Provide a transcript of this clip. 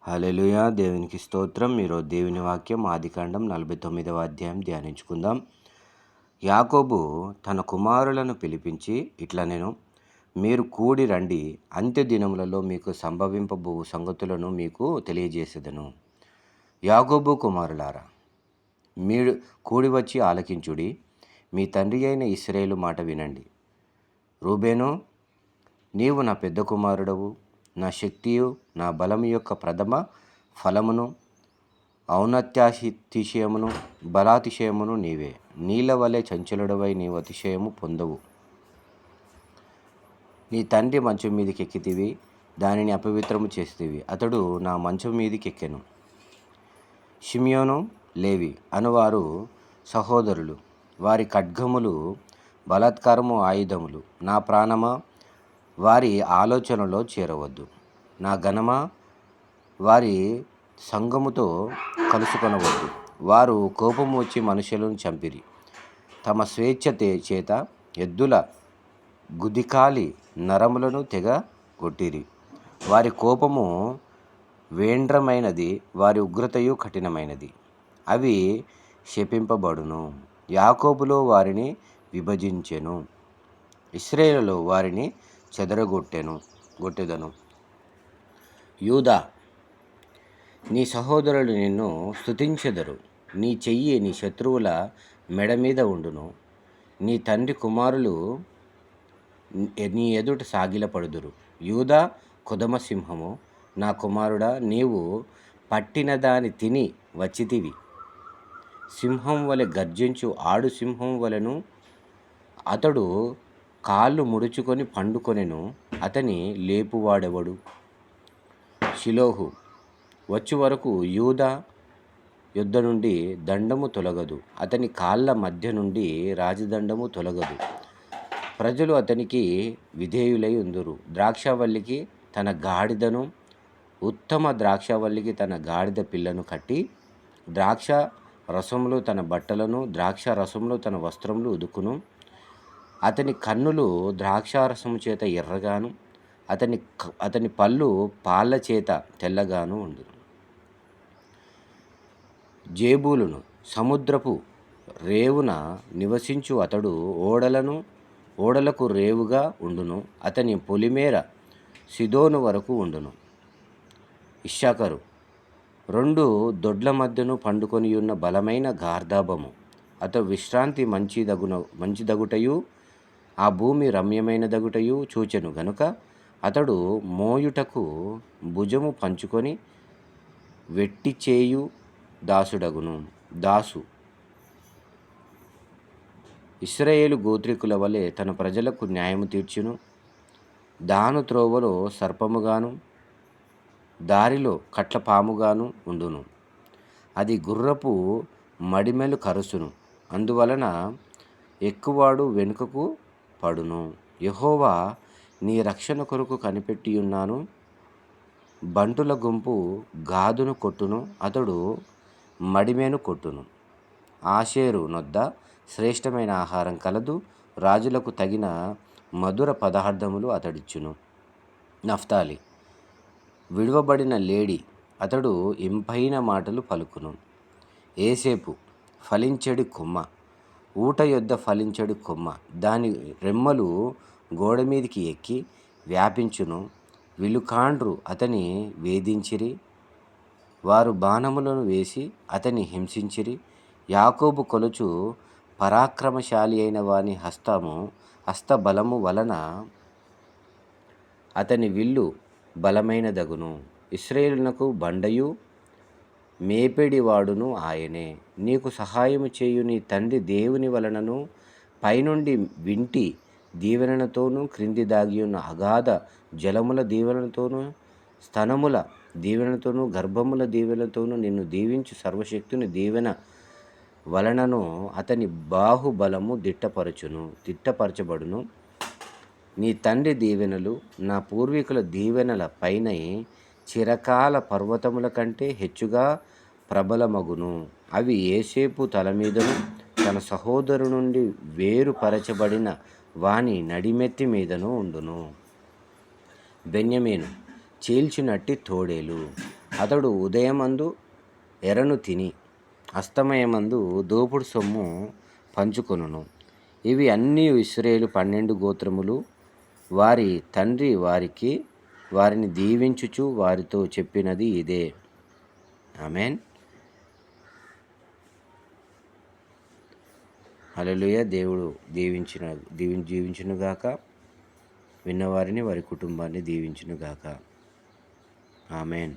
హల్లెలూయా. దేవునికి స్తోత్రం. ఈరోజు దేవుని వాక్యం ఆదికాండం 49వ అధ్యాయం ధ్యానించుకుందాం. యాకోబు తన కుమారులను పిలిపించి ఇట్లా నేను మీరు కూడి రండి, అంత్య దినములలో మీకు సంభవింపబో సంగతులను మీకు తెలియజేసేదను. యాకోబు కుమారులారా, మీరు కూడి వచ్చి ఆలకించుడి, మీ తండ్రి అయిన ఇశ్రాయేలు మాట వినండి. రూబేను, నీవు నా పెద్ద కుమారుడవు, నా శక్తియు నా బలము యొక్క ప్రథమ ఫలమును, ఔన్నత్యాతిశయమును బలాతిశయమును నీవే. నీళ్ళ వలె చంచలుడవై నీవు అతిశయము పొందవు. నీ తండ్రి మంచం మీదకి ఎక్కితివి, దానిని అపవిత్రము చేస్తేవి. అతడు నా మంచం మీదకి ఎక్కెను. షిమ్యోను, లేవి అనువారు సహోదరులు, వారి ఖడ్గములు బలాత్కారము ఆయుధములు. నా ప్రాణమా, వారి ఆలోచనలో చేరవద్దు. నా ఘనమా, వారి సంఘముతో కలుసుకొనవద్దు. వారు కోపము వచ్చి మనుషులను చంపిరి, తమ స్వేచ్ఛ చేత ఎద్దుల గుదికాలి నరములను తెగ కొట్టిరి. వారి కోపము వేండ్రమైనది, వారి ఉగ్రతయు కఠినమైనది. అవి శపింపబడును. యాకోబులో వారిని విభజించెను, ఇశ్రాయేలులో వారిని చెదరగొట్టెదను. యూదా, నీ సహోదరులు నిన్ను స్తుతించెదరు. నీ చెయ్యి నీ శత్రువుల మెడ మీద ఉండును. నీ తండ్రి కుమారులు నీ ఎదుట సాగిలపడుదురు. యూదా కొదమ సింహము, నా కుమారుడా, నీవు పట్టిన దాని తిని వచ్చితివి. సింహం వలె గర్జించు ఆడు సింహం వలెను అతడు కాళ్ళు ముడుచుకొని పండుకొనెను. అతని లేపువాడెవడు? షిలోహు వచ్చు వరకు యూదా యుద్ధ నుండి దండము తొలగదు, అతని కాళ్ళ మధ్య నుండి రాజదండము తొలగదు. ప్రజలు అతనికి విధేయులై ఉందురు. ద్రాక్షావల్లికి తన గాడిదను, ఉత్తమ ద్రాక్షావల్లికి తన గాడిద పిల్లను కట్టి, ద్రాక్ష రసములో తన బట్టలను, ద్రాక్ష రసములో తన వస్త్రములు ఉదుకును. అతని కన్నులు ద్రాక్షారసము చేత ఎర్రగాను, అతని పళ్ళు పాళ్ళ చేత తెల్లగాను ఉండును. జేబూలును సముద్రపు రేవున నివసించు అతడు ఓడలకు రేవుగా ఉండును. అతని పొలిమేర సిదోను వరకు ఉండును. ఇశ్శాఖరు రెండు దొడ్ల మధ్యను పండుకొనియున్న బలమైన గార్ధాబము. అతడు విశ్రాంతి మంచిదగుటయు ఆ భూమి రమ్యమైనదగుటయు చూచెను గనుక అతడు మోయుటకు భుజము పంచుకొని వెట్టిచేయు దాసు ఇశ్రాయేలు గోత్రికుల వలె తన ప్రజలకు న్యాయము తీర్చును. దాను త్రోవలో సర్పముగాను, దారిలో కట్లపాముగాను ఉండును. అది గుర్రపు మడిమెలు కరుసును, అందువలన ఎక్కువాడు వెనుకకు పడును. యెహోవా నీ రక్షణ కొరకు కనిపెట్టియున్నాను. బంటుల గుంపు గాదును కొట్టును, అతడు మడిమెను కొట్టును. ఆషేరు నొద్ద శ్రేష్టమైన ఆహారం కలదు, రాజులకు తగిన మధుర పదార్థములు అతడిచ్చును. నఫ్తాలి విడువబడిన లేడి, అతడు ఇంపైన మాటలు పలుకును. ఏసేపు ఫలించెడి కొమ్మ, ఊట యొద్ద ఫలించెడి కొమ్మ, దాని రెమ్మలు గోడ మీదికి ఎక్కి వ్యాపించును. విలుకాండ్రు అతని వేధించిరి, వారు బాణములను వేసి అతని హింసించిరి. యాకోబు కొలుచు పరాక్రమశాలి అయిన వాని హస్తబలము వలన అతని విల్లు బలమైనదగును. ఇశ్రాయేలునకు బండయు మేపెడివాడును ఆయనే. నీకు సహాయము చేయు నీ తండ్రి దేవుని వలనను, పైనుండి వింటి దీవెనతోనూ, క్రింది దాగియున్న అగాధ జలముల దీవెనతోనూ, స్తనముల దీవెనతోనూ, గర్భముల దీవెనతోనూ నిన్ను దీవించు సర్వశక్తుని దీవెన వలనను అతని బాహుబలము దిట్టపరచబడును. నీ తండ్రి దీవెనలు నా పూర్వీకుల దీవెనల పైన చిరకాల పర్వతముల కంటే హెచ్చుగా ప్రబలమగును. అవి యోసేపు తల మీదను, తన సహోదరు నుండి వేరుపరచబడిన వాని నడిమెత్తి మీదను ఉండును. బెన్యమీను చీల్చినట్టి తోడేలు, అతడు ఉదయమందు ఎరను తిని అస్తమయమందు దోపుడు సొమ్ము పంచుకొనును. ఇవి అన్నీ ఇశ్రాయేలు 12 గోత్రములు వారి తండ్రి వారిని దీవించుచు వారితో చెప్పినది ఇదే. ఆమేన్. హల్లెలూయా. దేవుడు దీవించునుగాక. విన్నవారిని వారి కుటుంబాన్ని దీవించునుగాక. ఆమేన్.